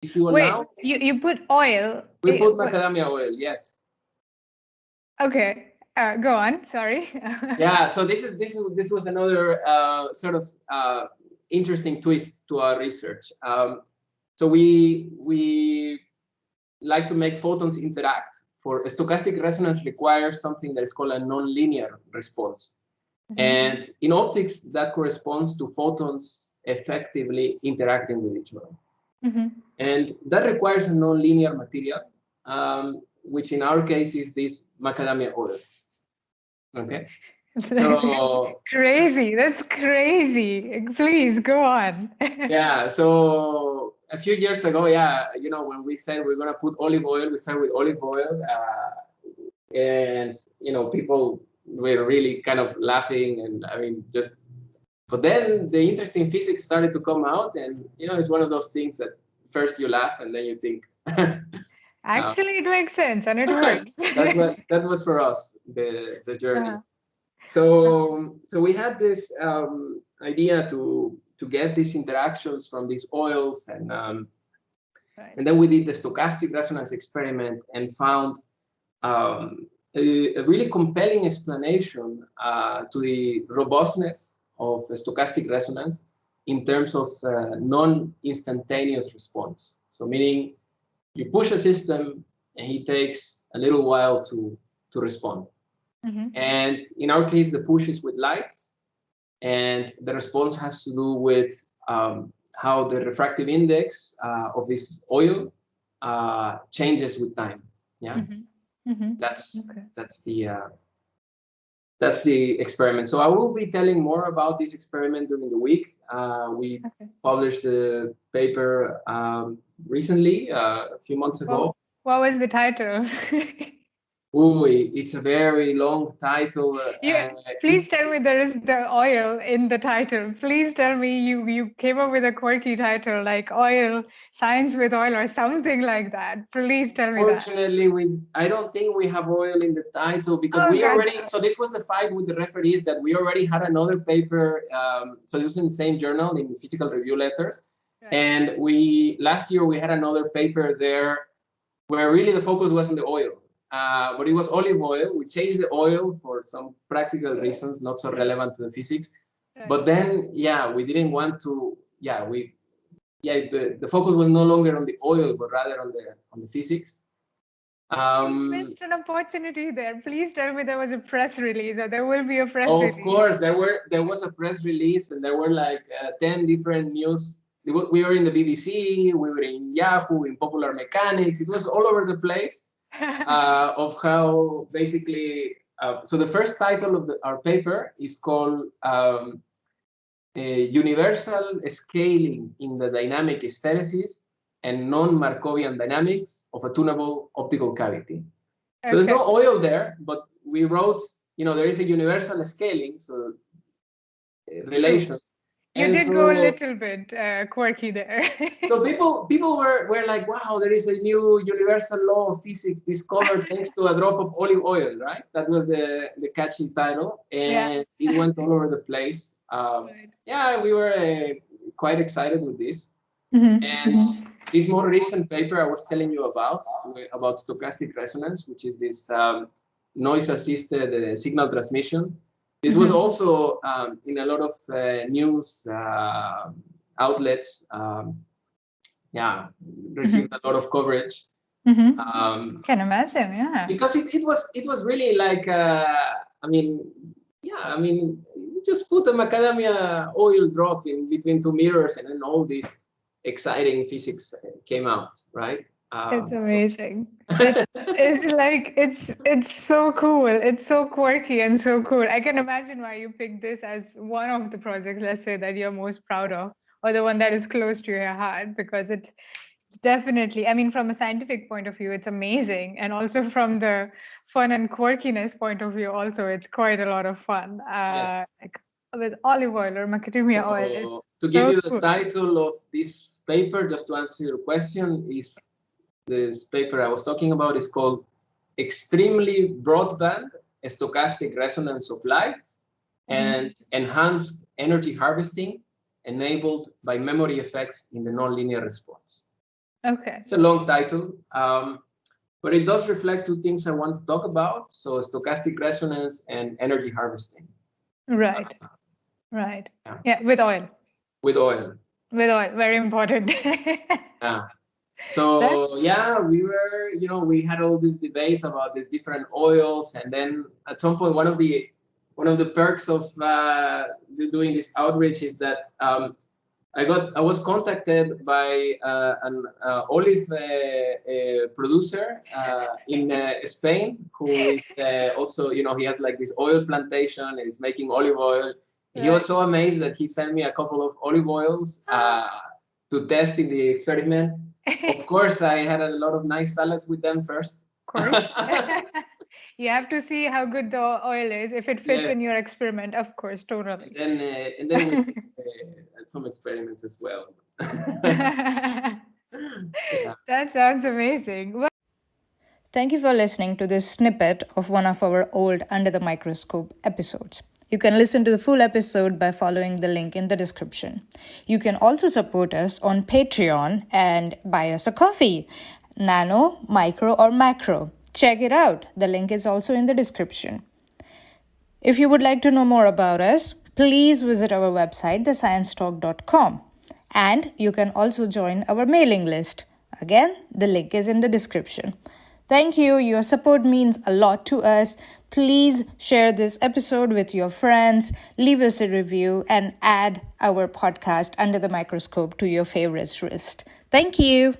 if you Wait, allow, you put oil. we put macadamia oil, yes. Okay, go on. Sorry. Yeah, so this was another sort of interesting twist to our research. So we like to make photons interact. For stochastic resonance requires something that is called a nonlinear response. And in optics, that corresponds to photons effectively interacting with each other. And that requires a nonlinear material, which in our case is this macadamia oil. Okay. So crazy. That's crazy. Please go on. yeah. So a few years ago, yeah, you know, when we said we're gonna put olive oil, we started with olive oil, and you know, people were really kind of laughing, and I mean, just. But then the interesting physics started to come out, and you know, it's one of those things that first you laugh and then you think. Actually, it makes sense and it works. that was for us the journey. So we had this idea to get these interactions from these oils, and then we did the stochastic resonance experiment and found a really compelling explanation to the robustness of stochastic resonance in terms of non-instantaneous response. So meaning you push a system and he takes a little while to respond. And in our case, the push is with lights, and the response has to do with how the refractive index of this oil changes with time. Yeah, that's the experiment. So I will be telling more about this experiment during the week. We published the paper recently, a few months ago. What was the title? Ooh, it's a very long title. Please tell me there is the oil in the title. Please tell me you came up with a quirky title like oil, science with oil or something like that. Please tell me that. Fortunately, I don't think we have oil in the title because we already, so this was the fight with the referees that we already had another paper, so this was in the same journal in Physical Review Letters. Right. And last year we had another paper there where really the focus was on the oil. But it was olive oil. We changed the oil for some practical reasons, not so relevant to the physics. Right. But then, yeah, we didn't want to. The focus was no longer on the oil, but rather on the physics. You missed an opportunity there. Please tell me there was a press release, or there will be a press release. Of course, there was a press release, and there were like 10 different news. We were in the BBC, we were in Yahoo, in Popular Mechanics. It was all over the place. Of how basically, so the first title of our paper is called Universal Scaling in the Dynamic Hysteresis and Non-Markovian Dynamics of a Tunable Optical Cavity. So there's no oil there, but we wrote, you know, there is a universal scaling, so relation. You did go a little bit quirky there. So people were like, wow, there is a new universal law of physics discovered thanks to a drop of olive oil, right? That was the catchy title, and it went all over the place. Yeah, we were quite excited with this. And this more recent paper I was telling you about stochastic resonance, which is this noise-assisted signal transmission. This was also in a lot of news outlets. Received a lot of coverage. Can imagine, yeah. Because it was really like, you just put a macadamia oil drop in between two mirrors, and then all this exciting physics came out, right? It's amazing. It's so cool. It's so quirky and so cool. I can imagine why you picked this as one of the projects, let's say, that you're most proud of, or the one that is close to your heart, because it's definitely, I mean, from a scientific point of view, it's amazing. And also from the fun and quirkiness point of view, also, it's quite a lot of fun. Yes. Like with olive oil or macadamia oil. To give you the title of this paper, just to answer your question, is this paper I was talking about is called Extremely Broadband Stochastic Resonance of Light and Enhanced Energy Harvesting Enabled by Memory Effects in the Nonlinear Response. Okay. It's a long title, but it does reflect two things I want to talk about. So stochastic resonance and energy harvesting. Right. Yeah, with oil. With oil. Very important. Yeah. So yeah, we had all this debate about these different oils, and then at some point, one of the perks of doing this outreach is that I was contacted by an olive producer in Spain who is also, he has like this oil plantation and is making olive oil. Right. He was so amazed that he sent me a couple of olive oils to test in the experiment. Of course, I had a lot of nice salads with them first. Of course. You have to see how good the oil is, if it fits in your experiment, of course, totally. And then we had some experiments as well. Yeah. That sounds amazing. Thank you for listening to this snippet of one of our old Under the Microscope episodes. You can listen to the full episode by following the link in the description. You can also support us on Patreon and buy us a coffee. Nano, micro, or macro. Check it out. The link is also in the description. If you would like to know more about us, please visit our website, thesciencetalk.com. And you can also join our mailing list. Again, the link is in the description. Thank you. Your support means a lot to us. Please share this episode with your friends, leave us a review, and add our podcast Under the Microscope to your favorites list. Thank you.